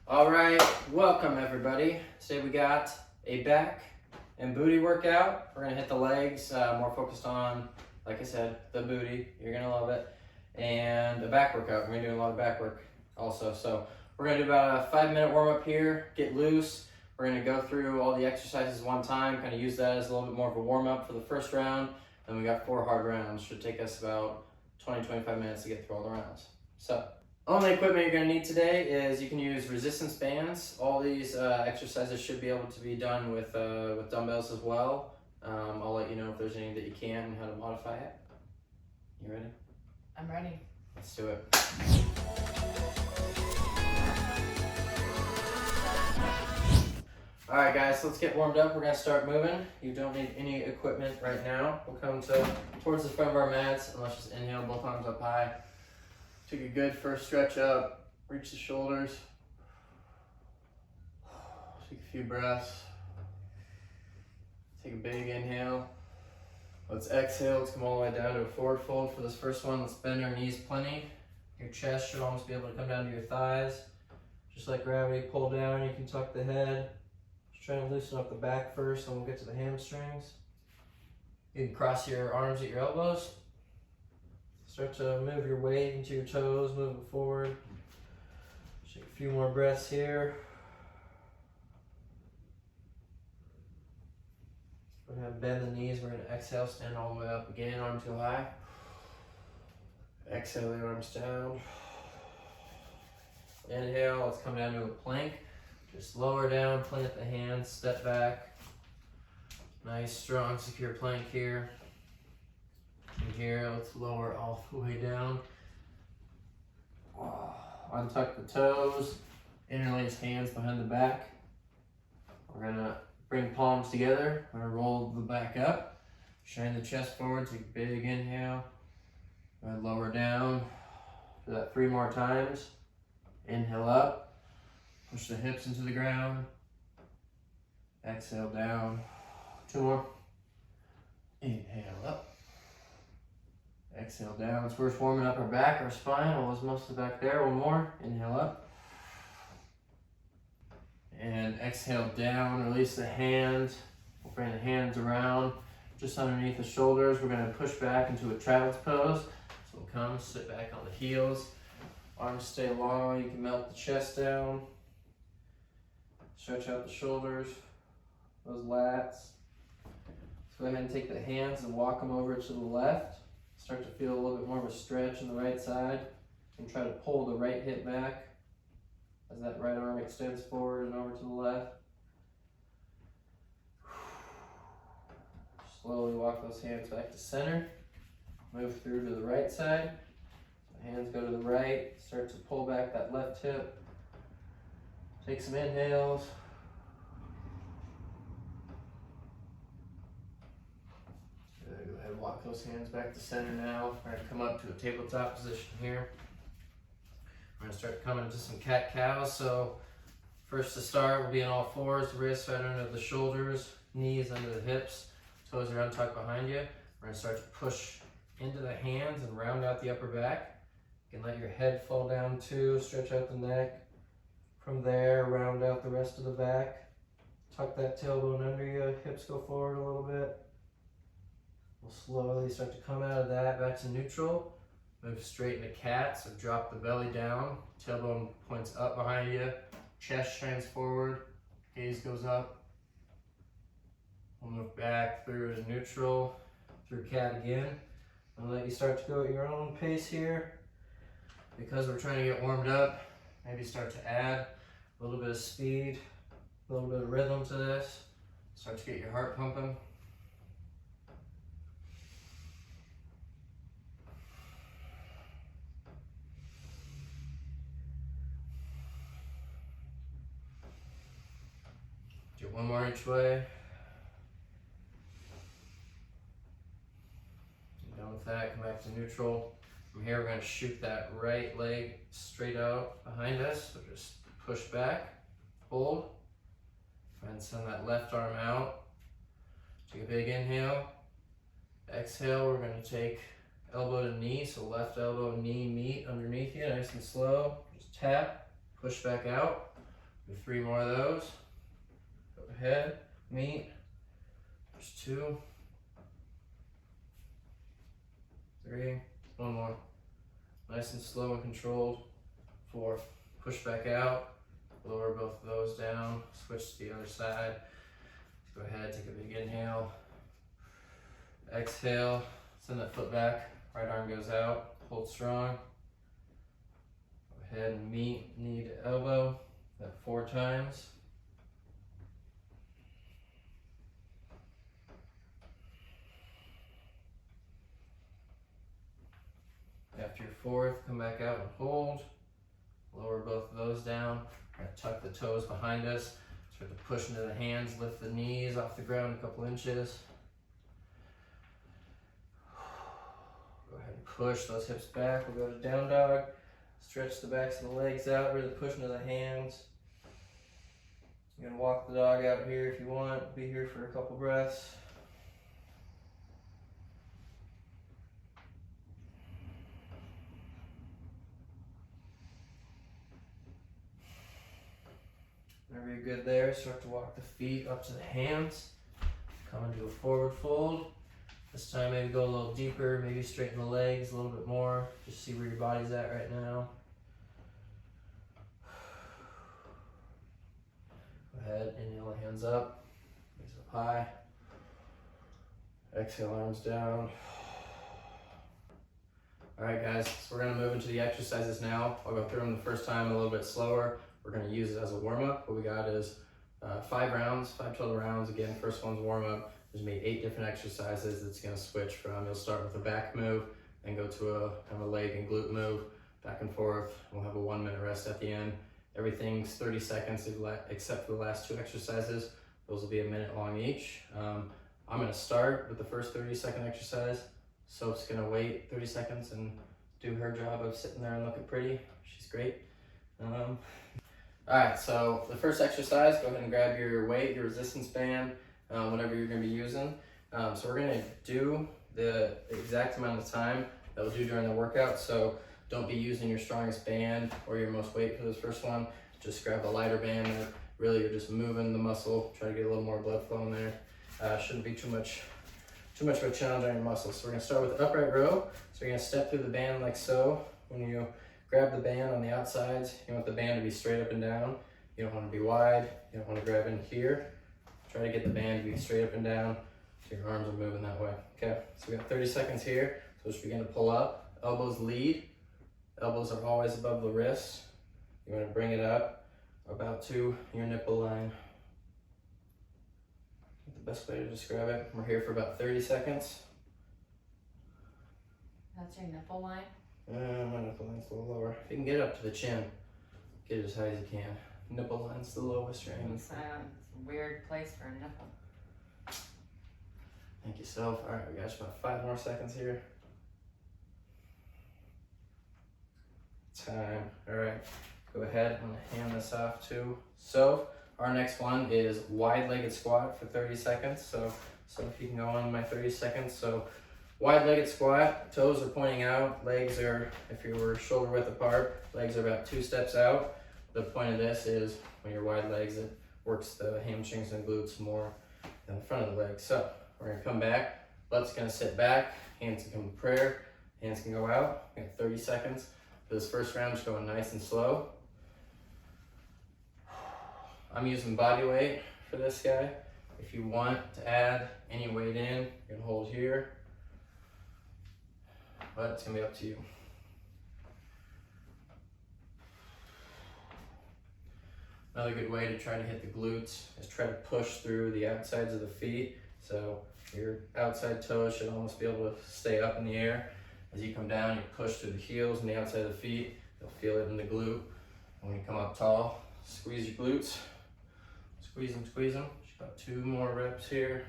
All right, welcome everybody. Today we got a back and booty workout. We're gonna hit the legs, more focused on, like I said, the booty. You're gonna love it. And a back workout. We're gonna do a lot of back work also. So we're gonna do about a 5-minute warm up here, get loose. We're gonna go through all the exercises one time, kind of use that as a little bit more of a warm up for the first round. Then we got 4 hard rounds. Should take us about 20-25 minutes to get through all the rounds. So only equipment you're going to need today is you can use resistance bands. All these exercises should be able to be done with dumbbells as well. I'll let you know if there's any that you can and how to modify it. You ready? I'm ready. Let's do it. All right, guys, let's get warmed up. We're going to start moving. You don't need any equipment right now. We'll come towards the front of our mats and let's just inhale, both arms up high. Take a good first stretch up, reach the shoulders. Take a few breaths. Take a big inhale. Let's exhale, let's come all the way down to a forward fold for this first one. Let's bend our knees plenty. Your chest should almost be able to come down to your thighs. Just like gravity, pull down, you can tuck the head. Just try to loosen up the back first, then we'll get to the hamstrings. You can cross your arms at your elbows. Start to move your weight into your toes, move it forward. Take a few more breaths here. We're going to bend the knees. We're going to exhale, stand all the way up again, arms go high. Exhale the arms down. Inhale, let's come down to a plank. Just lower down, plant the hands, step back. Nice, strong, secure plank here. From here, let's lower all the way down. Untuck the toes, interlace hands behind the back. We're gonna bring palms together. We're gonna roll the back up, shine the chest forward, take a big inhale. Lower down, do that 3 more times. Inhale up, push the hips into the ground. Exhale down, 2 more. Inhale up. Exhale down. So we're just warming up our back, our spine, all those muscles back there. 1 more. Inhale up. And exhale down. Release the hands. We'll bring the hands around just underneath the shoulders. We're going to push back into a child's pose. So we'll come, sit back on the heels. Arms stay long. You can melt the chest down. Stretch out the shoulders, those lats. Let's go ahead and take the hands and walk them over to the left. Start to feel a little bit more of a stretch on the right side. And try to pull the right hip back as that right arm extends forward and over to the left. Slowly walk those hands back to center. Move through to the right side. The hands go to the right. Start to pull back that left hip. Take some inhales. Go ahead and walk those hands back to center now. We're going to come up to a tabletop position here. We're going to start coming to some cat-cows. So first to start, we'll be on all fours, wrists right under the shoulders, knees under the hips, toes are untucked behind you. We're going to start to push into the hands and round out the upper back. You can let your head fall down too, stretch out the neck. From there, round out the rest of the back. Tuck that tailbone under you, hips go forward a little bit. We'll slowly start to come out of that back to neutral. Move straight into cat, so drop the belly down. Tailbone points up behind you. Chest shines forward. Gaze goes up. We'll move back through to neutral, through cat again. I'll let you start to go at your own pace here. Because we're trying to get warmed up, maybe start to add a little bit of speed, a little bit of rhythm to this. Start to get your heart pumping. Do 1 more each way. Done with that, come back to neutral. From here, we're going to shoot that right leg straight out behind us. So just push back, hold, and send that left arm out. Take a big inhale. Exhale, we're going to take elbow to knee, so left elbow and knee meet underneath you, nice and slow. Just tap, push back out. Do 3 more of those. Go ahead, meet. There's 2, 3, 1 more. Nice and slow and controlled. 4. Push back out. Lower both of those down. Switch to the other side. Go ahead, take a big inhale. Exhale. Send that foot back. Right arm goes out. Hold strong. Go ahead and meet knee to elbow. That 4 times. After your 4th, come back out and hold. Lower both of those down. We're gonna tuck the toes behind us. Start to push into the hands, lift the knees off the ground a couple inches. Go ahead and push those hips back. We'll go to down dog. Stretch the backs of the legs out, really push into the hands. You can walk the dog out here if you want. Be here for a couple breaths. Whenever you're good there, start to walk the feet up to the hands. Come into a forward fold. This time maybe go a little deeper, maybe straighten the legs a little bit more. Just see where your body's at right now. Go ahead, inhale the hands up, raise up high. Exhale, arms down. All right guys, so we're gonna move into the exercises now. I'll go through them the first time a little bit slower. We're gonna use it as a warm-up. What we got is 5 rounds, 5 total rounds. Again, first one's warm-up. There's gonna be 8 different exercises. It's gonna switch from, you'll start with a back move, then go to a kind of a leg and glute move, back and forth. We'll have a 1-minute rest at the end. Everything's 30 seconds except for the last 2 exercises. Those will be a minute long each. I'm gonna start with the first 30-second exercise. Soph's gonna wait 30 seconds and do her job of sitting there and looking pretty. She's great. All right, so the first exercise, go ahead and grab your weight, your resistance band, whatever you're gonna be using. So we're gonna do the exact amount of time that we'll do during the workout. So don't be using your strongest band or your most weight for this first one. Just grab a lighter band. Really, you're just moving the muscle, try to get a little more blood flow in there. Shouldn't be too much of a challenge on your muscles. So we're gonna start with the upright row. So you're gonna step through the band like so. When you grab the band on the outsides, you want the band to be straight up and down. You don't want to be wide. You don't want to grab in here. Try to get the band to be straight up and down so your arms are moving that way. Okay, so we got 30 seconds here. So just begin to pull up. Elbows lead. Elbows are always above the wrists. You want to bring it up about to your nipple line. The best way to describe it. We're here for about 30 seconds. That's your nipple line? My nipple line's a little lower. If you can get up to the chin, get it as high as you can. Nipple line's the lowest you're aiming for. It's a weird place for a nipple. Thank you, Soph. All right, we got just about 5 more seconds here. Time. All right, go ahead. I'm gonna hand this off to Soph. Our next one is wide-legged squat for 30 seconds. So if you can go on my 30 seconds. So wide-legged squat, toes are pointing out, legs are, if you were shoulder width apart, legs are about 2 steps out. The point of this is when you're wide legs, it works the hamstrings and glutes more than the front of the legs. So we're gonna come back, butt's gonna sit back, hands can come to prayer, hands can go out. We got 30 seconds. For this first round, just going nice and slow. I'm using body weight for this guy. If you want to add any weight in, you can hold here, but it's gonna be up to you. Another good way to try to hit the glutes is try to push through the outsides of the feet. So your outside toes should almost be able to stay up in the air. As you come down, you push through the heels and the outside of the feet. You'll feel it in the glute. And when you come up tall, squeeze your glutes. Squeeze them, squeeze them. Just about 2 more reps here.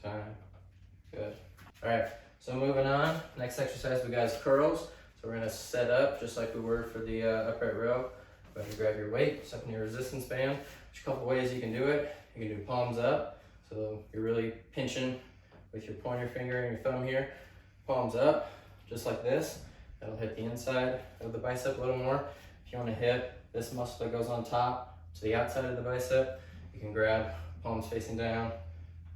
Time. Good. All right, so moving on. Next exercise we got is curls. So we're gonna set up just like we were for the upright row. Go ahead and grab your weight, step in your resistance band. There's a couple ways you can do it. You can do palms up. So you're really pinching with your pointer finger and your thumb here. Palms up, just like this. That'll hit the inside of the bicep a little more. If you want to hit this muscle that goes on top to the outside of the bicep, you can grab palms facing down,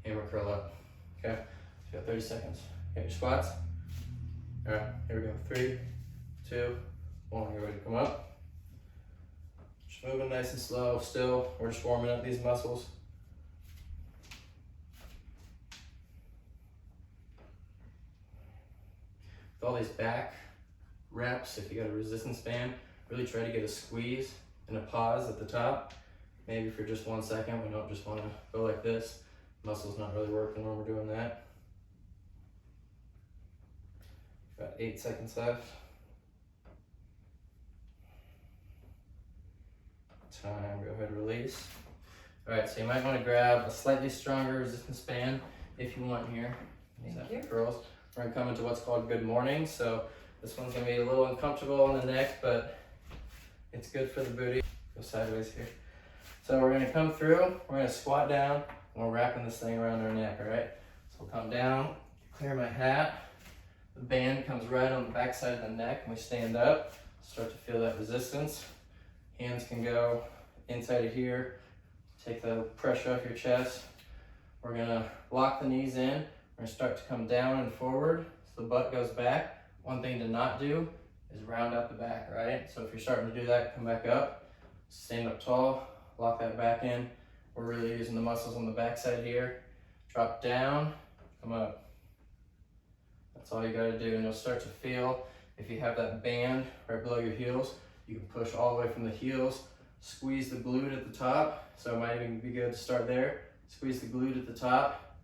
hammer curl up. Okay, so you got 30 seconds. Get your squats. All right, here we go. 3, 2, 1. You're ready to come up. Just moving nice and slow. Still, we're just warming up these muscles. With all these back reps, if you got a resistance band, really try to get a squeeze and a pause at the top. Maybe for just 1 second. We don't just want to go like this. Muscle's not really working when we're doing that. Got 8 seconds left. Time, go ahead and release. All right, so you might want to grab a slightly stronger resistance band if you want here. Use that for curls. We're gonna come into what's called good morning. So this one's gonna be a little uncomfortable on the neck, but it's good for the booty. Go sideways here. So we're gonna come through, we're gonna squat down, and we're wrapping this thing around our neck, all right? So we'll come down, clear my hat. The band comes right on the back side of the neck, and we stand up. Start to feel that resistance. Hands can go inside of here. Take the pressure off your chest. We're gonna lock the knees in. We're gonna start to come down and forward so the butt goes back. One thing to not do is round out the back, right? So if you're starting to do that, come back up. Stand up tall, lock that back in. We're really using the muscles on the back side here. Drop down, come up. That's all you gotta do, and you'll start to feel, if you have that band right below your heels, you can push all the way from the heels, squeeze the glute at the top. So it might even be good to start there. Squeeze the glute at the top,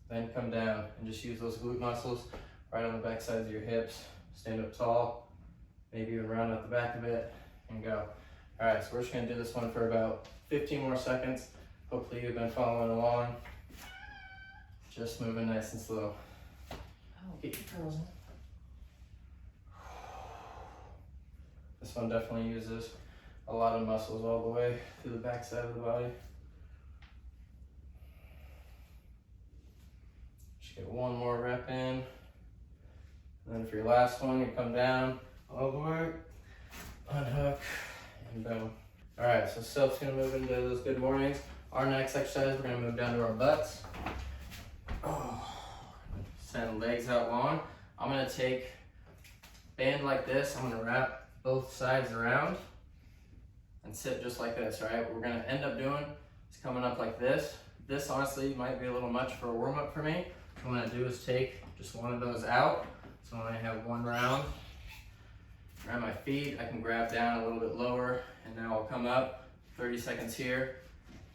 then come down and just use those glute muscles right on the back sides of your hips. Stand up tall, maybe even round out the back of it, and go. All right, so we're just gonna do this one for about 15 more seconds. Hopefully you've been following along. Just moving nice and slow. Get your curls in. This one definitely uses a lot of muscles all the way to the back side of the body. Just get one more rep in. And then for your last one, you come down all the way, unhook, and boom. All right, so Sylph's gonna move into those good mornings. Our next exercise, we're gonna move down to our butts. Send legs out long. I'm gonna take band like this. I'm gonna wrap both sides around and sit just like this, all right? What we're gonna end up doing is coming up like this. This honestly might be a little much for a warm up for me. What I'm gonna do is take just one of those out. So when I have one round, grab my feet, I can grab down a little bit lower, and now I'll come up, 30 seconds here.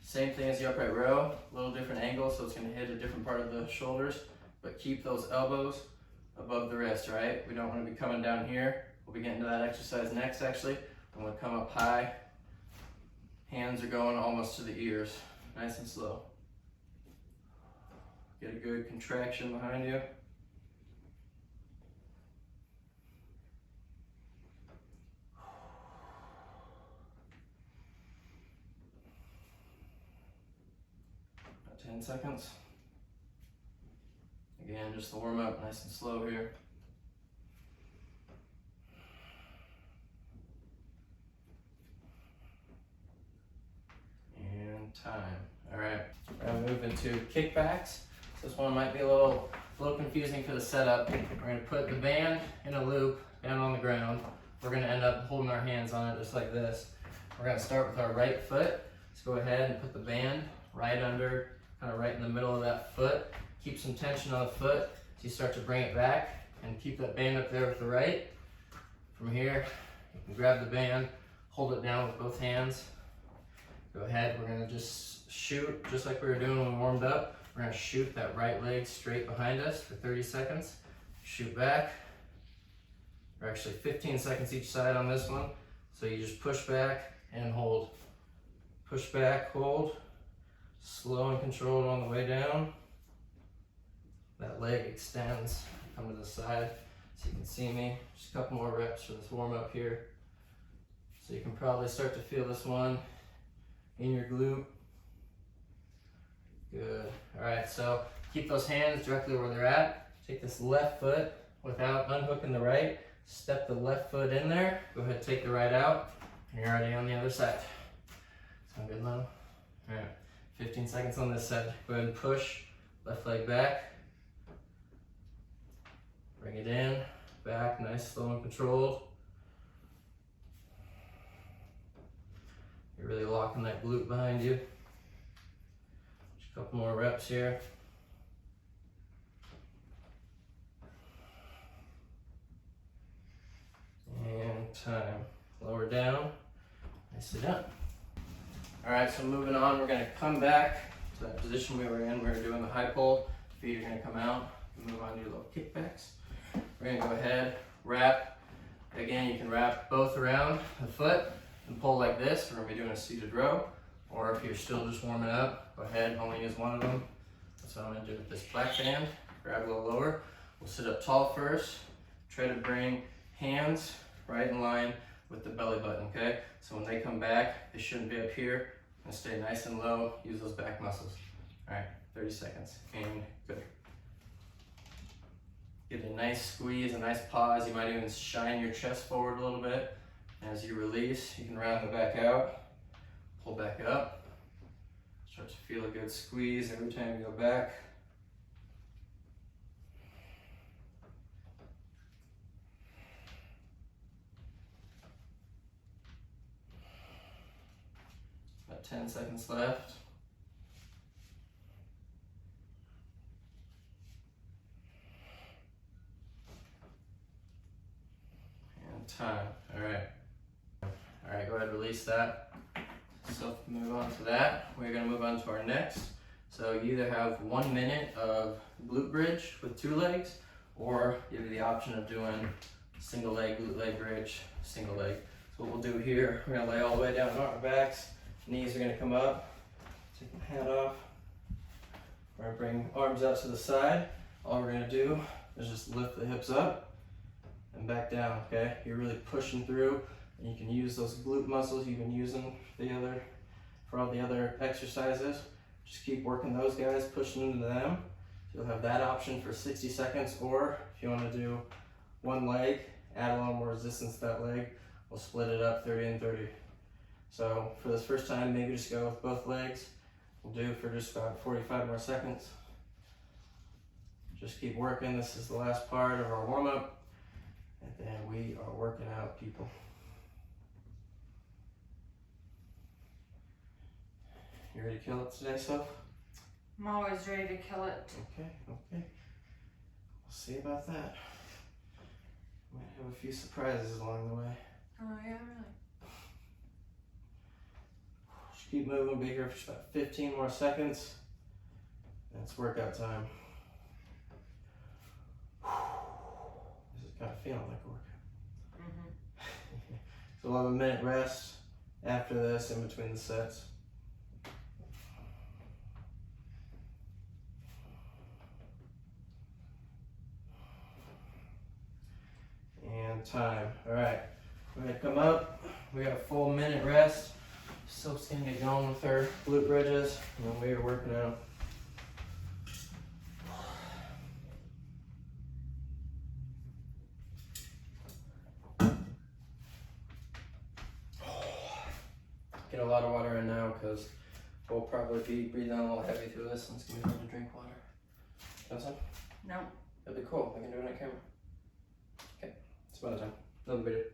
Same thing as the upright row, a little different angle, so it's gonna hit a different part of the shoulders, but keep those elbows above the wrist, right? We don't wanna be coming down here. We'll be getting to that exercise next, actually. I'm gonna come up high. Hands are going almost to the ears, nice and slow. Get a good contraction behind you. About 10 seconds. Again, just the warm up, nice and slow here. Time. All right, we're gonna move into kickbacks. This one might be a little confusing for the setup. We're gonna put the band in a loop down on the ground. We're gonna end up holding our hands on it just like this. We're gonna start with our right foot. Let's go ahead and put the band right under, kind of right in the middle of that foot. Keep some tension on the foot so you start to bring it back, and keep that band up there with the right. From here, you can grab the band, hold it down with both hands. Go ahead, we're gonna just shoot, just like we were doing when we warmed up. We're gonna shoot that right leg straight behind us for 30 seconds. Shoot back. Or actually 15 seconds each side on this one. So you just push back and hold. Push back, hold. Slow and controlled on the way down. That leg extends. Come to the side so you can see me. Just a couple more reps for this warm up here. So you can probably start to feel this one in your glute. Good. All right, so keep those hands directly where they're at. Take this left foot without unhooking the right. Step the left foot in there. Go ahead, take the right out, and you're already on the other side. Sound good, Lionel? All right, 15 seconds on this side. Go ahead and push, left leg back. Bring it in, back, nice, slow and controlled. You're really locking that glute behind you. Just a couple more reps here. And time. Lower down, nicely done. All right, so moving on, we're gonna come back to that position we were in. We were doing the high pull. Feet are gonna come out. Move on to your little kickbacks. We're gonna go ahead, wrap. Again, you can wrap both around the foot and pull like this. We're gonna be doing a seated row. Or if you're still just warming up, go ahead, only use one of them. That's what I'm gonna do with this black band. Grab a little lower. We'll sit up tall first. Try to bring hands right in line with the belly button, okay? So when they come back, they shouldn't be up here. And stay nice and low, use those back muscles. All right, 30 seconds, and good. Get a nice squeeze, a nice pause. You might even shine your chest forward a little bit. As you release, you can round the back out, pull back up. Start to feel a good squeeze every time you go back. About 10 seconds left. And time. All right. All right, go ahead and release that. So move on to that. We're gonna move on to our next. So you either have 1 minute of glute bridge with 2 legs, or you have the option of doing single leg, glute leg bridge, single leg. So what we'll do here, we're gonna lay all the way down on our backs. Knees are gonna come up. Take the hat off. We're gonna bring arms out to the side. All we're gonna do is just lift the hips up and back down, okay? You're really pushing through, and you can use those glute muscles you've been using for all the other exercises. Just keep working those guys, pushing into them. You'll have that option for 60 seconds, or if you wanna do one leg, add a little more resistance to that leg, we'll split it up 30 and 30. So for this first time, maybe just go with both legs. We'll do for just about 45 more seconds. Just keep working. This is the last part of our warm-up, and then we are working out, people. You ready to kill it today, Soph? I'm always ready to kill it. Okay. We'll see about that. Might have a few surprises along the way. Oh yeah, really? Just keep moving, be here for about 15 more seconds. That's workout time. This is kind of feeling like a workout. Mm-hmm. So we'll have a minute rest after this in between the sets. And time. All right, we're gonna come up. We got a full minute rest. Soph's gonna get going with her glute bridges, and then we are working out. Get a lot of water in now, because we'll probably be breathing a little heavy through this, and it's gonna be hard to drink water. Got some? No. That'd be cool. I can do it on camera. Okay, it's about time. Another video.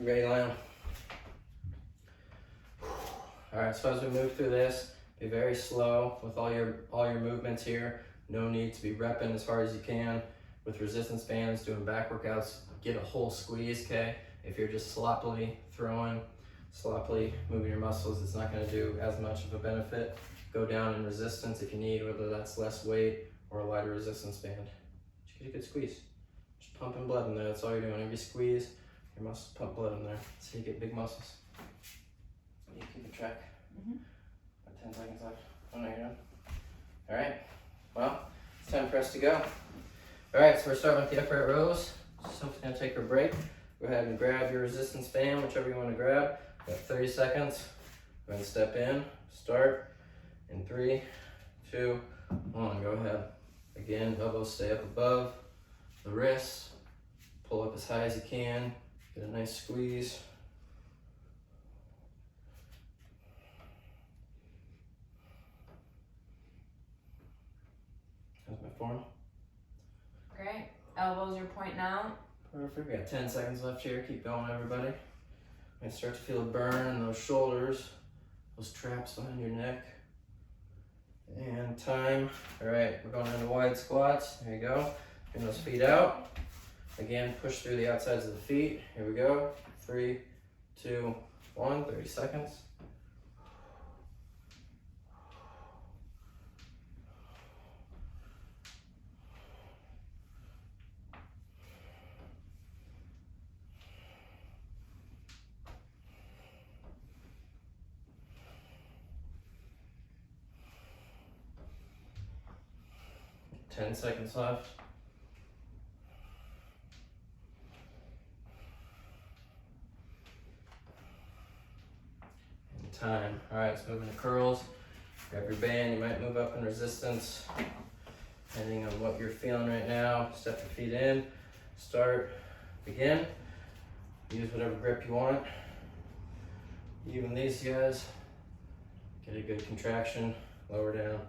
You ready, Lionel? All right, so as we move through this, be very slow with all your movements here. No need to be repping as hard as you can. With resistance bands, doing back workouts, get a whole squeeze, okay? If you're just sloppily throwing, sloppily moving your muscles, it's not gonna do as much of a benefit. Go down in resistance if you need, whether that's less weight or a lighter resistance band. Just get a good squeeze. Just pumping blood in there, that's all you're doing. Every squeeze, your muscles pump blood in there, so you get big muscles. You keep a track. About 10 seconds left. Oh no, you're done. All right, well, it's time for us to go. All right, so we're starting with the upright rows. Sophie's gonna take her break. Go ahead and grab your resistance band, whichever you wanna grab. Got 30 seconds. Go ahead and step in, start in 3, 2, 1, go ahead. Again, elbows stay up above the wrists. Pull up as high as you can. Get a nice squeeze. How's my form? Great. Elbows are pointing out. Perfect. We got 10 seconds left here. Keep going, everybody. I start to feel a burn in those shoulders, those traps behind your neck. And time. All right, we're going into wide squats. There you go. Bring those feet out. Again, push through the outsides of the feet. Here we go. 3, 2, 1. 30 seconds. Ten seconds left. And time. All right, let's move into curls. Grab your band. You might move up in resistance, depending on what you're feeling right now. Step your feet in. Start. Begin. Use whatever grip you want. Even these guys. Get a good contraction. Lower down.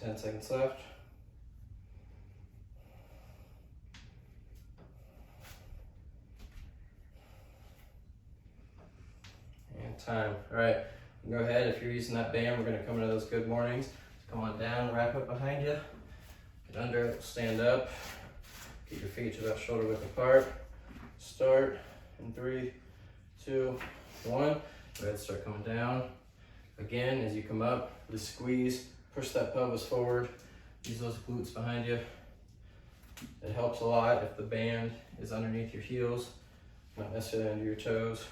10 seconds left. And time. All right, go ahead. If you're using that band, we're gonna come into those good mornings. Come on down, wrap up behind you. Get under it, stand up. Get your feet to about shoulder width apart. Start in 3, 2, 1. Go ahead, start coming down. Again, as you come up, just squeeze. Push that pelvis forward. Use those glutes behind you. It helps a lot if the band is underneath your heels, not necessarily under your toes.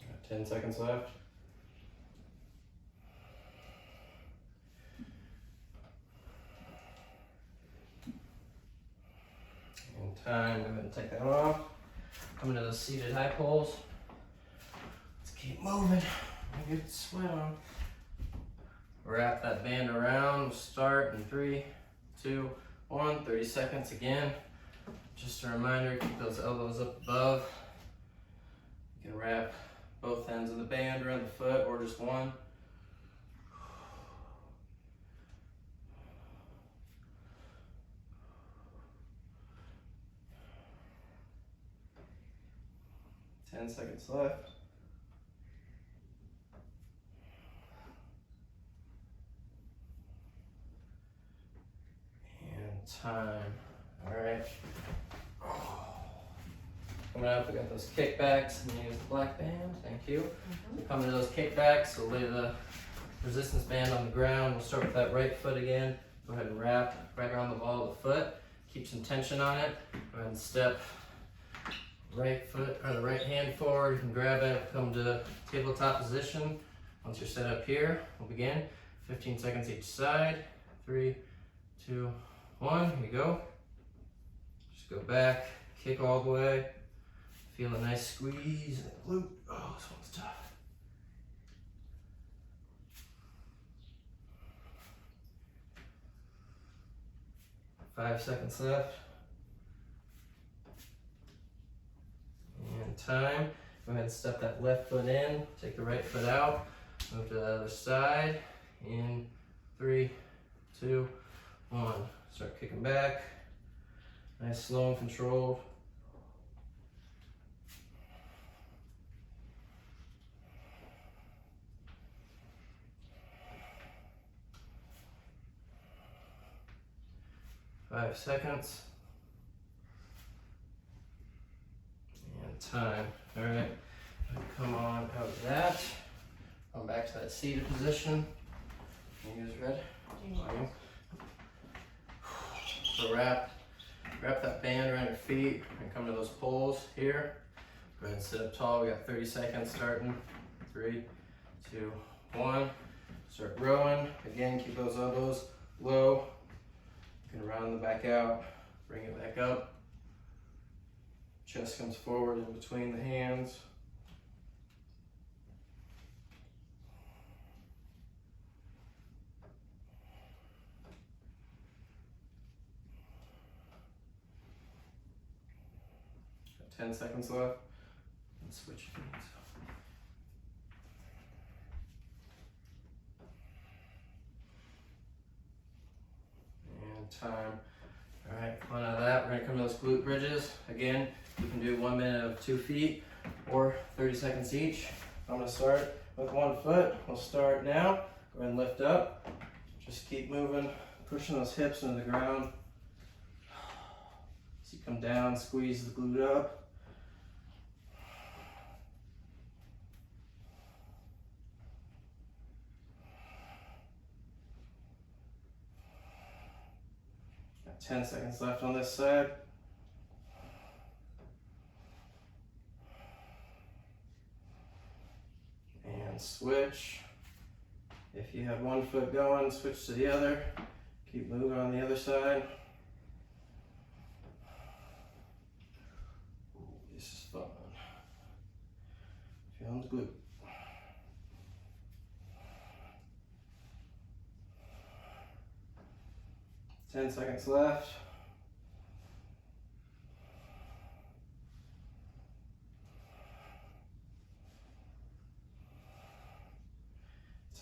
Got 10 seconds left. Time. Go ahead and take that off. Come into those seated high pulls. Let's keep moving. Get the sweat on. Wrap that band around. Start in 3, 2, 1. 30 seconds again. Just a reminder, keep those elbows up above. You can wrap both ends of the band around the foot or just one. Ten seconds left. And time. All right. Coming up, we got those kickbacks. I'm gonna use the black band. Thank you. Coming to those kickbacks, we'll lay the resistance band on the ground. We'll start with that right foot again. Go ahead and wrap right around the ball of the foot. Keep some tension on it. Go ahead and step right foot or the right hand forward. You can grab it, come to tabletop position. Once you're set up here, we'll begin. 15 seconds each side. 3, 2, 1. Here you go. Just go back, kick all the way. Feel a nice squeeze in the glute. Oh, this one's tough. Five seconds left. And time. Go ahead and step that left foot in. Take the right foot out. Move to the other side. In 3, 2, 1. Start kicking back. Nice, slow and controlled. Five seconds. And time. All right. Come on out of that. Come back to that seated position. You guys ready? So wrap Wrap that band around your feet and come to those poles here. Go ahead and sit up tall. We got 30 seconds starting. 3, 2, 1. Start rowing. Again, keep those elbows low. You can round the back out. Bring it back up. Chest comes forward in between the hands. Got 10 seconds left. And switch feet. And time. All right, come on out of that. We're gonna come to those glute bridges. Again, you can do 1 minute of 2 feet or 30 seconds each. I'm gonna start with 1 foot. We'll start now. Go ahead and lift up. Just keep moving, pushing those hips into the ground. As you come down, squeeze the glute up. Got 10 seconds left on this side. And switch. If you have 1 foot going, switch to the other. Keep moving on the other side. Ooh, this is fun. Feeling the glute. Ten seconds left.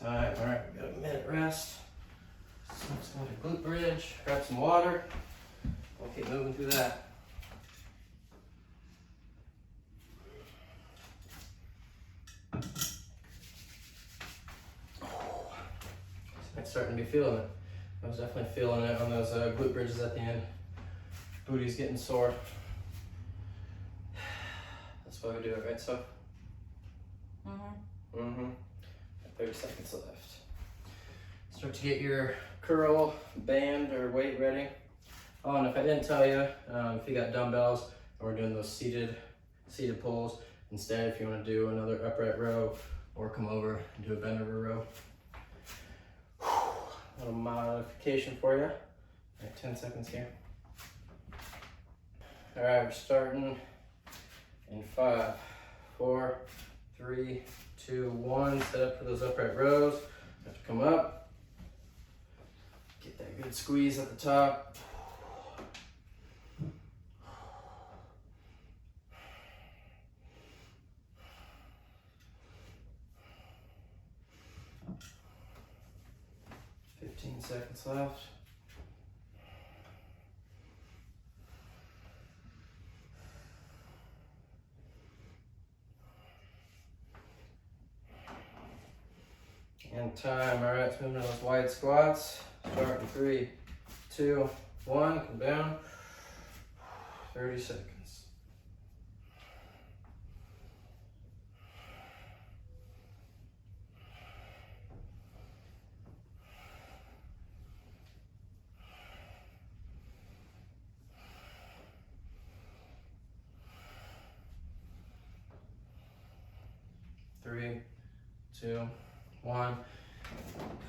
Time. All right, we got a minute rest. So let's go to glute bridge. Grab some water. We'll keep moving through that. I'm starting to be feeling it. I was definitely feeling it on those glute bridges at the end. Booty's getting sore. That's why we do it, right? So. Mm-hmm. 30 seconds left. Start to get your curl, band, or weight ready. Oh, and if I didn't tell you, if you got dumbbells, and we're doing those seated pulls, instead, if you want to do another upright row, or come over and do a bend over row. A little modification for you. All right, 10 seconds here. All right, we're starting in 5, 4, 3, 2, 1. Set up for those upright rows. Have to come up. Get that good squeeze at the top. Seconds left. And time. All right, let's move into those wide squats. Start in 3, 2, 1. Come down. 30 seconds. Three, 2, 1.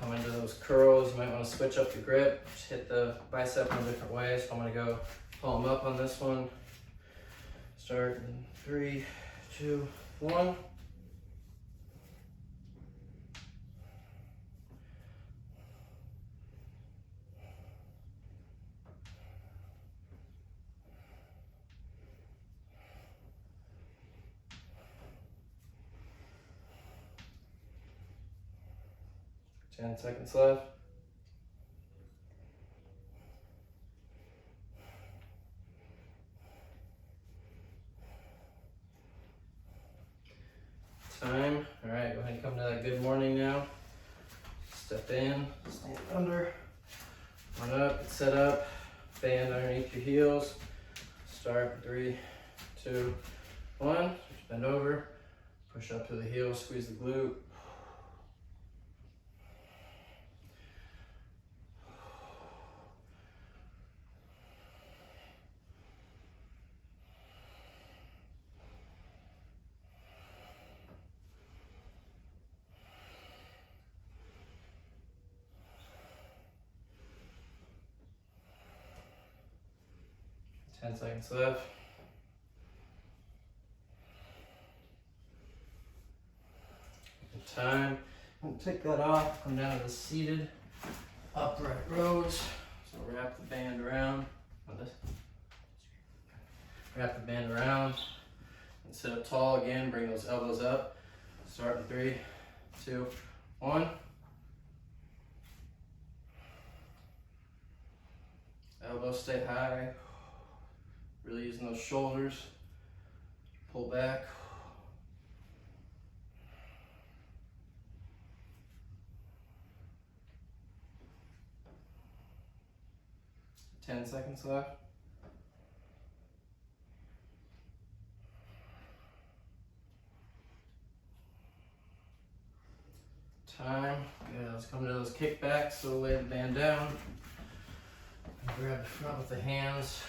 Come into those curls. You might want to switch up the grip. Just hit the bicep in a different way. So I'm going to go palm up on this one. Start in 3, 2, 1. Ten seconds left. Time. All right, go ahead and come to that good morning now. Step in, stand under, run up, get set up, band underneath your heels. Start 3, 2, 1. Bend over, push up to the heel, squeeze the glute. 10 seconds left. Good time. I'm gonna take that off, come down to the seated upright rows. So wrap the band around. Wrap the band around and sit up tall again. Bring those elbows up. Start in 3, 2, 1. Elbows stay high. Really using those shoulders. Pull back. Ten seconds left. Time. Yeah, let's come to those kickbacks. So lay the band down. Grab the front with the hands.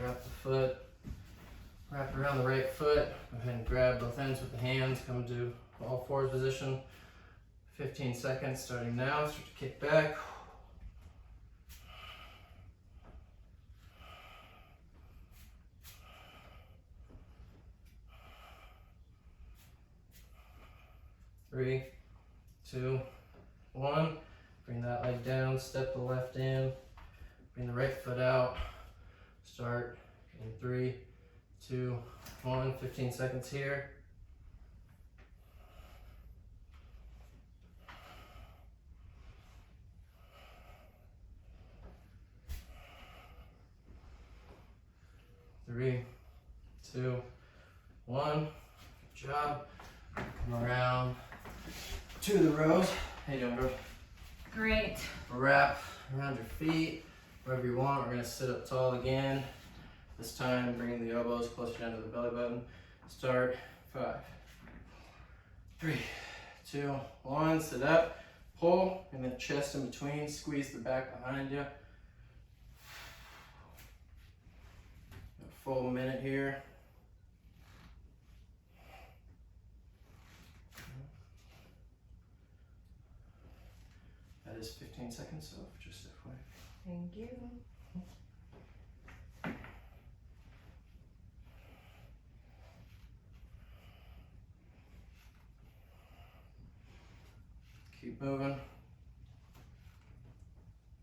Wrap the foot. Wrap around the right foot. Go ahead and grab both ends with the hands. Come to all fours position. 15 seconds starting now. Start to kick back. Three, 2, 1. Bring that leg down, step the left in, bring the right foot out. Start in 3, 2, 1. 15 seconds here. Three, 2, 1. Good job. Come around to the rows. How you doing, bro? Great. Wrap around your feet, wherever you want. We're gonna sit up tall again. This time, bring the elbows closer down to the belly button. Start. 5, 3, 2, 1. Sit up. Pull, and then chest in between. Squeeze the back behind you. A full minute here. That is 15 seconds, so just FYI. Thank you. Keep moving.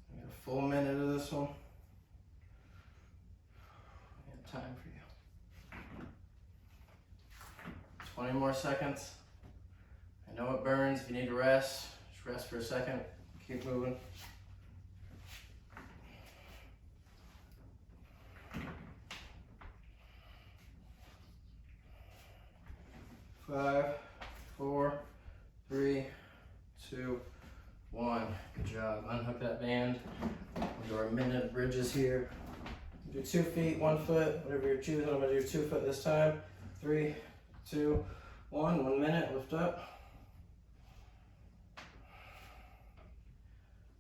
We got a full minute of this one. We have time for you. 20 more seconds. I know it burns. If you need to rest, just rest for a second. Keep moving. Five, 4, 3, 2, 1. Good job. Unhook that band. We'll do our minute of bridges here. Do 2 feet, 1 foot, whatever you're choosing. I'm gonna do 2 foot this time. 3, 2, 1. 1 minute. Lift up.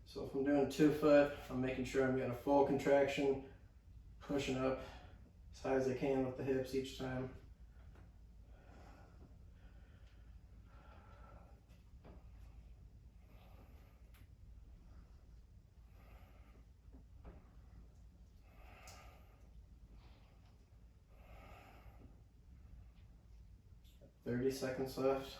So if I'm doing 2 foot, I'm making sure I'm getting a full contraction, pushing up as high as I can with the hips each time. Thirty seconds left.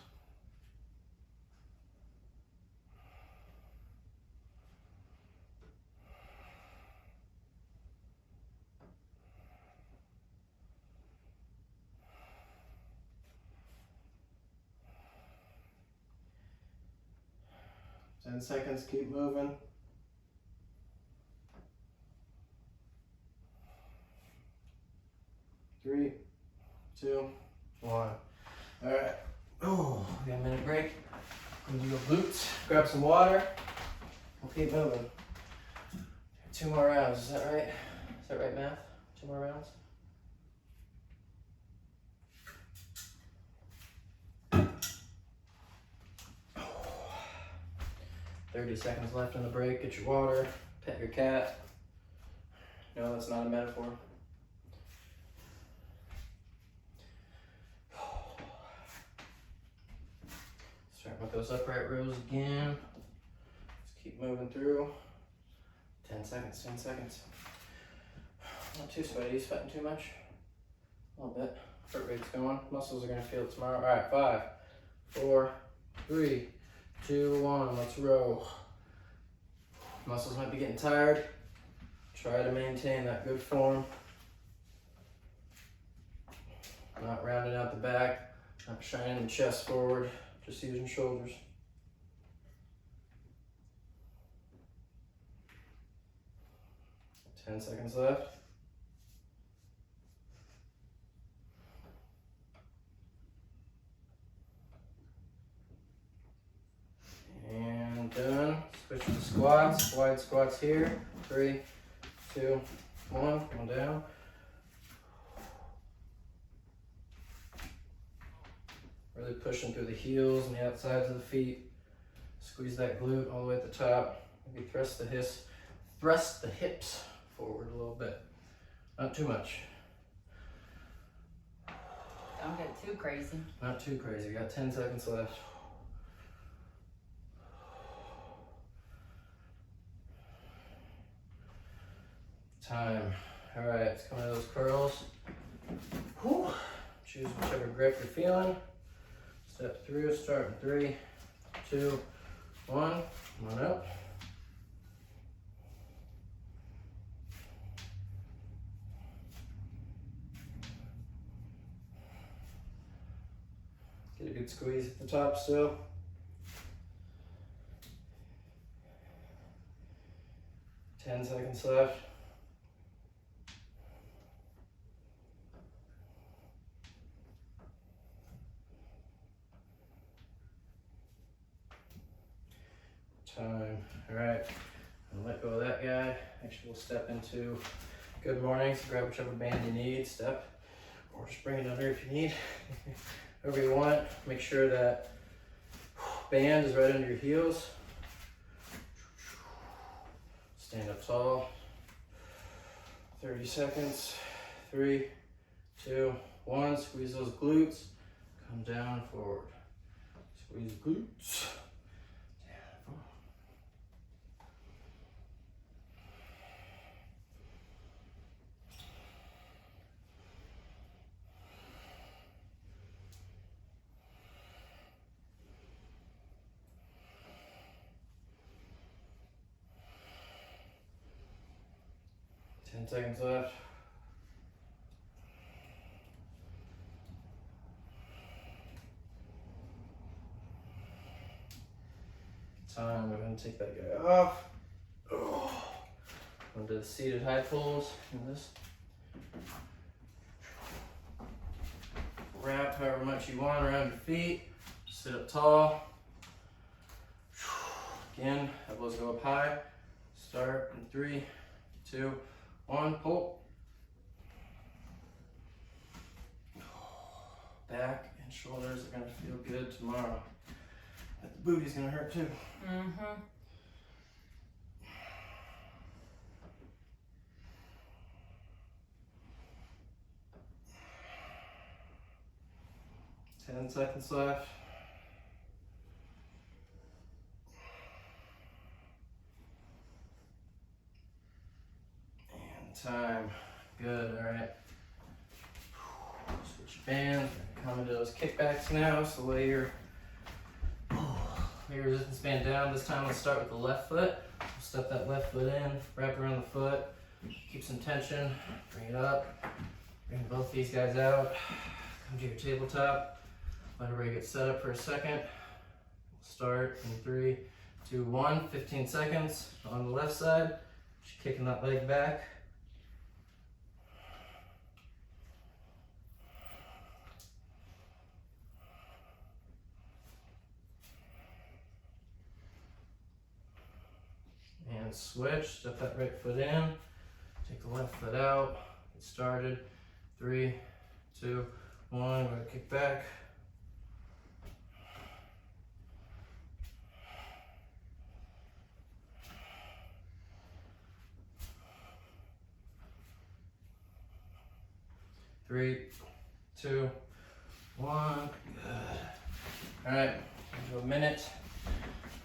Ten seconds, keep moving. Three, 2, 1. All right. Oh, we got a minute break. I'm gonna do glutes. Grab some water. We'll keep moving. 2 more rounds. Is that right? Is that right, math? 2 more rounds. 30 seconds left on the break. Get your water. Pet your cat. No, that's not a metaphor. Start with those upright rows again. Let's keep moving through. 10 seconds, 10 seconds. Not too sweaty, sweating too much? A little bit. Heart rate's going. Muscles are gonna feel it tomorrow. All right, 5, 4, 3, 2, 1. Let's row. Muscles might be getting tired. Try to maintain that good form. Not rounding out the back, not shining the chest forward, just using shoulders. 10 seconds left. And done. Switch to squats. Wide squats here. 3, 2, 1. Come down. Really pushing through the heels and the outsides of the feet. Squeeze that glute all the way at the top. Maybe thrust the hips forward a little bit. Not too much. Don't get too crazy. Not too crazy. We got 10 seconds left. Time. All right, let's come to those curls. Whew. Choose whichever grip you're feeling. Step through, start in 3, 2, 1. Come on up. Get a good squeeze at the top still. 10 seconds left. Time. All right, I'll let go of that guy. Actually, we'll step into good morning. So grab whichever band you need, step, or just bring it under if you need. Whatever you want. Make sure that band is right under your heels. Stand up tall. 30 seconds. 3, 2, 1. Squeeze those glutes. Come down, forward. Squeeze glutes. 10 seconds left. Time, we're going to take that guy off. Oh. Onto the seated high pulls. And this. Wrap however much you want around your feet. Sit up tall. Again, elbows go up high. Start in 3, 2, 1, pull. Back and shoulders are gonna feel good tomorrow. But the booty's gonna hurt too. Mm-hmm. Ten seconds left. Time. Good, all right. Switch your bands. Come into those kickbacks now. So lay your resistance band down. This time let's start with the left foot. Step that left foot in, wrap around the foot. Keep some tension. Bring it up. Bring both these guys out. Come to your tabletop. Let everybody get set up for a second. Start in 3, 2, 1. 15 seconds on the left side. Just kicking that leg back. And switch, step that right foot in, take the left foot out, get started. 3, 2, 1, we're gonna kick back. Three, 2, 1, good. All right, into a minute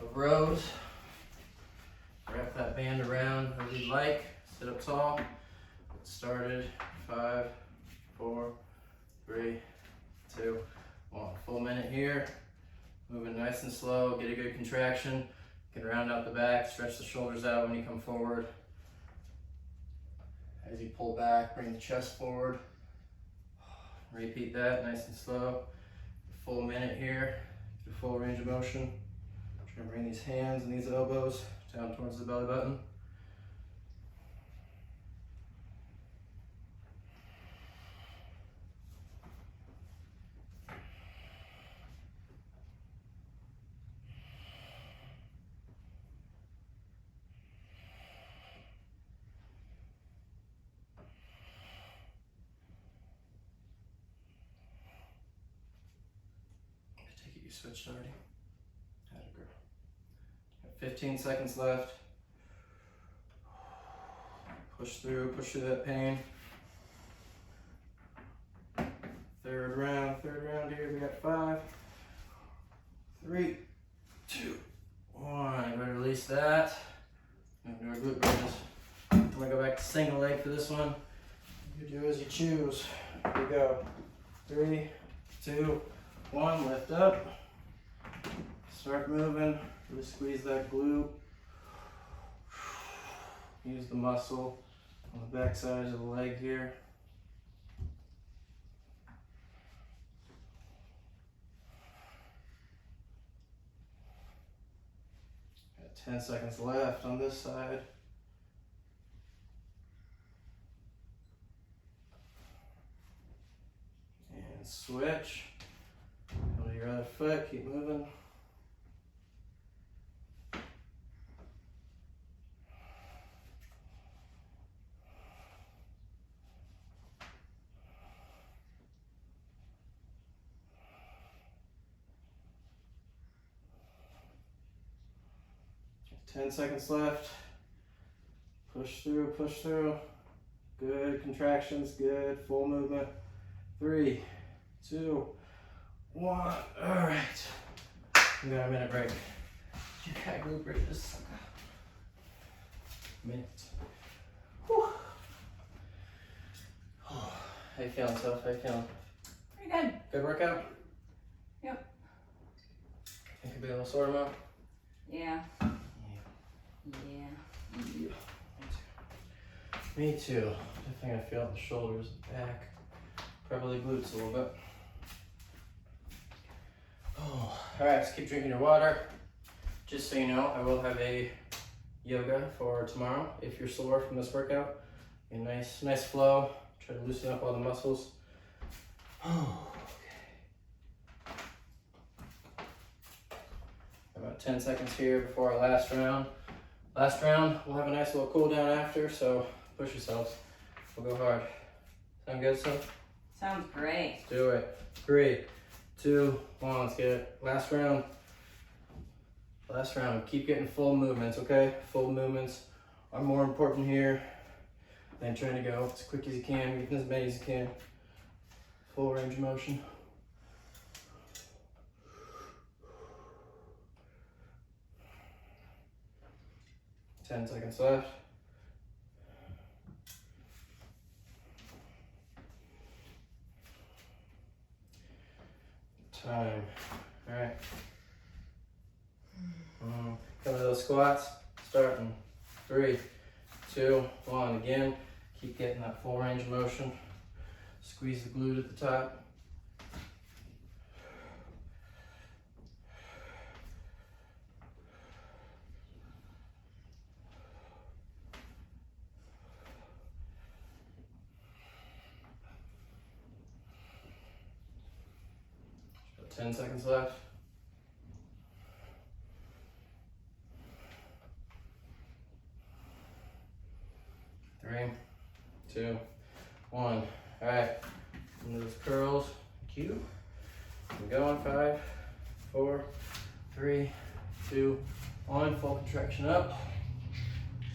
of rows. Wrap that band around wherever you'd like. Sit up tall. started. 5, 4, 3, 2, 1. Full minute here. Moving nice and slow. Get a good contraction. You can round out the back, stretch the shoulders out when you come forward. As you pull back, bring the chest forward. Repeat that nice and slow. Full minute here. Get a full range of motion. Try to bring these hands and these elbows down towards the belly button. You switched already? How'd it go? Got 15 seconds left. Push through that pain. Third round here. We got 5, 3, 2, 1. Go to release that. And do our glute bridges. I'm gonna go back to single leg for this one. You do as you choose. Here we go. 3, 2, 1. Lift up. Start moving, really squeeze that glute. Use the muscle on the back side of the leg here. Got 10 seconds left on this side. And switch. Hold your other foot, keep moving. Ten seconds left. Push through, push through. Good contractions, good full movement. 3, 2, 1. All right. We got a minute break. You got glute bridges. Minute. Whew. How you feeling, Soph? How you feeling? Pretty good. Good workout? Yep. Think you'll be a little sore tomorrow? Yeah. Me too. Definitely gonna feel the shoulders, the back, probably glutes a little bit. Oh, all right, let's keep drinking your water. Just so you know, I will have a yoga for tomorrow. If you're sore from this workout, a nice flow. Try to loosen up all the muscles. Oh, okay. About 10 seconds here before our last round. Last round, we'll have a nice little cool down after, so push yourselves. We'll go hard. Sound good, son? Sounds great. Let's do it. 3, 2, 1, let's get it. Last round. Last round. Keep getting full movements, okay? Full movements are more important here than trying to go as quick as you can, getting as many as you can. Full range of motion. Ten seconds left. Time. All right. Come to those squats. Starting. 3, 2, 1. Again, keep getting that full range of motion. Squeeze the glute at the top. About 10 seconds left. 3, 2, 1. All right, into those curls. Cue. We're going. 5, 4, 3, 2, 1. Full contraction up.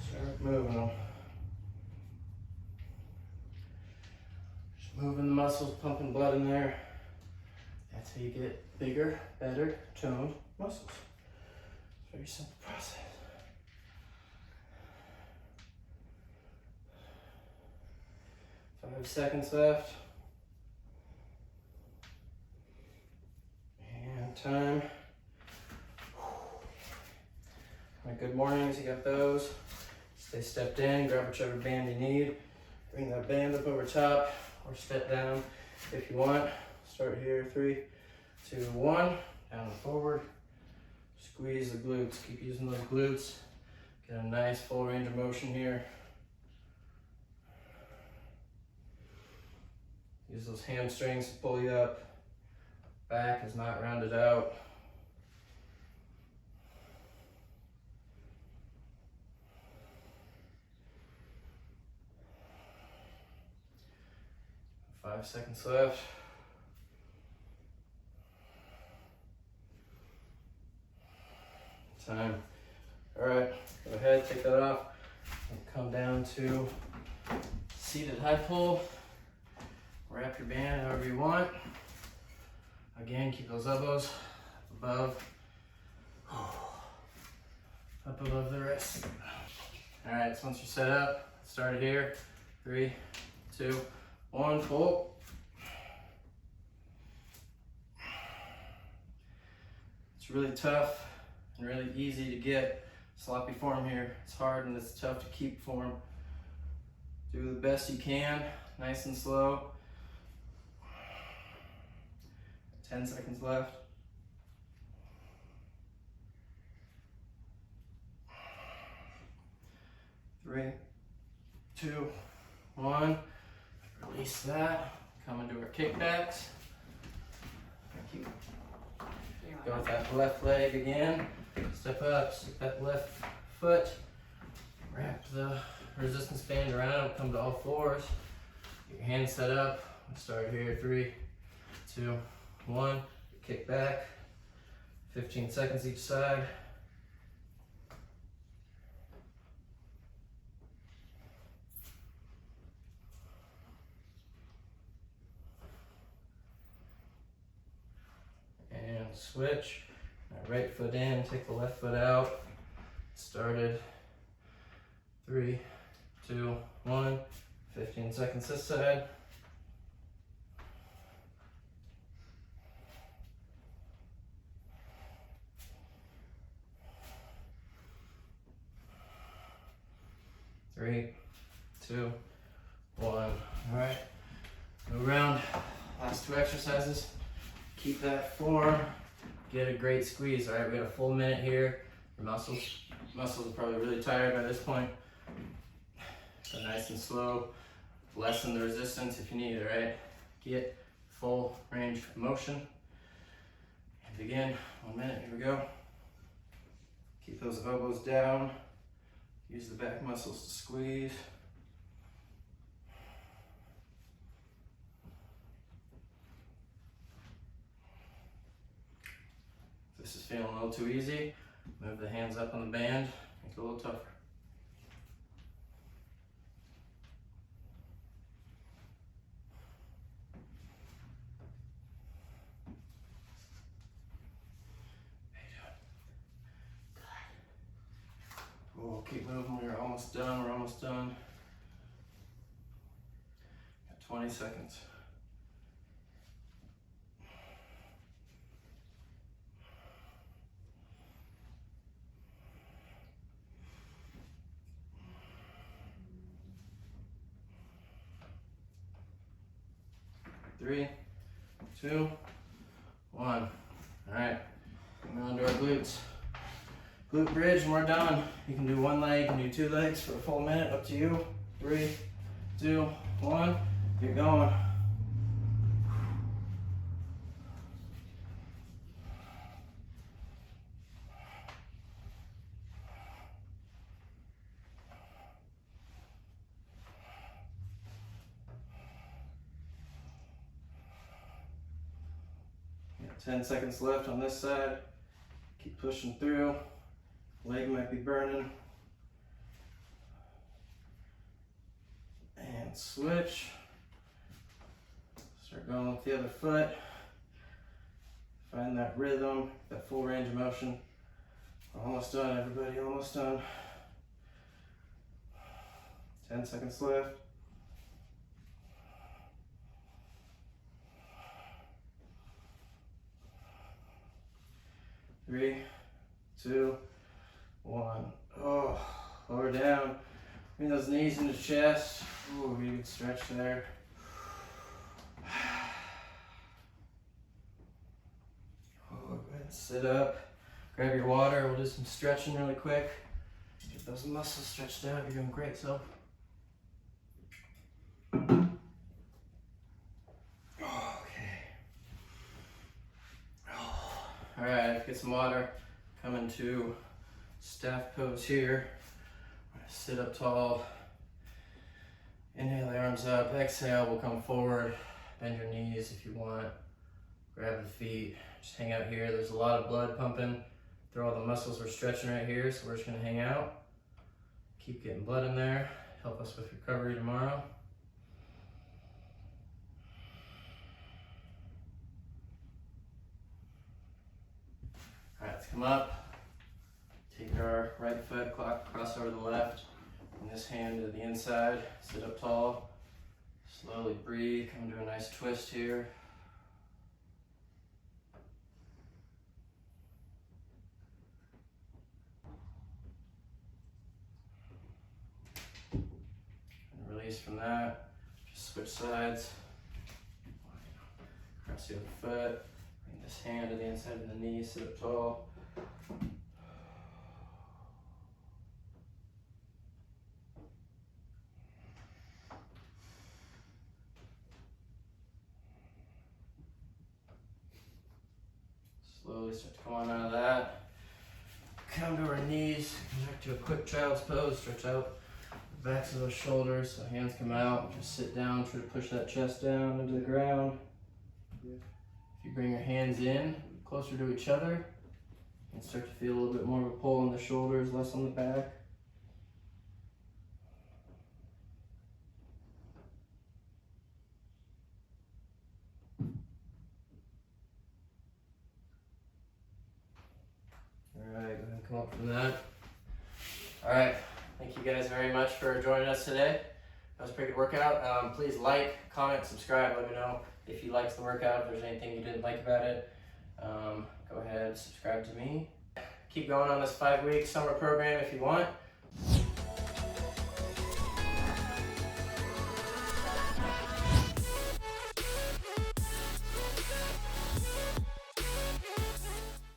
Start moving them. Just moving the muscles, pumping blood in there. That's how you get bigger, better toned muscles. It's a very simple process. 5 seconds left. And time. My good mornings, you got those. Stay stepped in, grab whichever band you need. Bring that band up over top or step down if you want. Start here, 3, 2, 1, down and forward. Squeeze the glutes, keep using those glutes. Get a nice full range of motion here. Use those hamstrings to pull you up. Back is not rounded out. Five seconds left. Time. All right, go ahead, take that off, and come down to seated high pull. Wrap your band however you want. Again, keep those elbows up above the wrist. All right, so once you're set up, start it here. 3, 2, 1, pull. It's really tough and really easy to get sloppy form here. It's hard and it's tough to keep form. Do the best you can, nice and slow. 10 seconds left. 3, 2, 1. Release that. Come into our kickbacks. Keep go with that left leg again. Step up, stick that left foot. Wrap the resistance band around, come to all fours. Get your hands set up. Start here, 3, 2, 1. Kick back. 15 seconds each side. And switch. Right foot in, take the left foot out. Started. 3, 2, 1. 15 seconds this side. Three, 2, 1. All right, move around. Last 2 exercises. Keep that form. Get a great squeeze. All right, we got a full minute here. Your muscles are probably really tired by this point. Go nice and slow. Lessen the resistance if you need. All right, get full range of motion. And begin. 1 minute. Here we go. Keep those elbows down. Use the back muscles to squeeze. If this is feeling a little too easy, move the hands up on the band, make it a little tougher. We'll keep moving, we're almost done, Got 20 seconds. Three, 2, 1. All right, moving on to our glutes. Glute bridge and we're done. You can do 1 leg, you can do 2 legs for a full minute, up to you. 3, 2, 1, get going. Got 10 seconds left on this side. Keep pushing through. Leg might be burning. And switch. Start going with the other foot. Find that rhythm, that full range of motion. Almost done, everybody, almost done. 10 seconds left. 3, 2, 1. Oh, lower down. Bring those knees into the chest. Ooh, really good stretch there. Oh, go ahead and sit up. Grab your water. We'll do some stretching really quick. Get those muscles stretched out. You're doing great, so. Alright, get some water. Come into staff pose here. Sit up tall. Inhale the arms up. Exhale, we'll come forward. Bend your knees if you want. Grab the feet. Just hang out here. There's a lot of blood pumping through all the muscles we're stretching right here, so we're just gonna hang out. Keep getting blood in there. Help us with recovery tomorrow. Alright, let's come up. Take our right foot, cross over the left. Bring this hand to the inside. Sit up tall. Slowly breathe. Come to a nice twist here. And release from that. Just switch sides. Cross the other foot. Bring this hand to the inside of the knee. Sit up tall. Slowly start to come on out of that. Come to our knees, come back to a quick child's pose, stretch out the backs of those shoulders, so hands come out, just sit down, try to push that chest down into the ground. If you bring your hands in, closer to each other, and start to feel a little bit more of a pull on the shoulders, less on the back. Alright, go ahead and come up from that. Alright, thank you guys very much for joining us today. That was a pretty good workout. Please like, comment, subscribe. Let me know if you liked the workout, if there's anything you didn't like about it. Go ahead and subscribe to me. Keep going on this 5-week summer program if you want.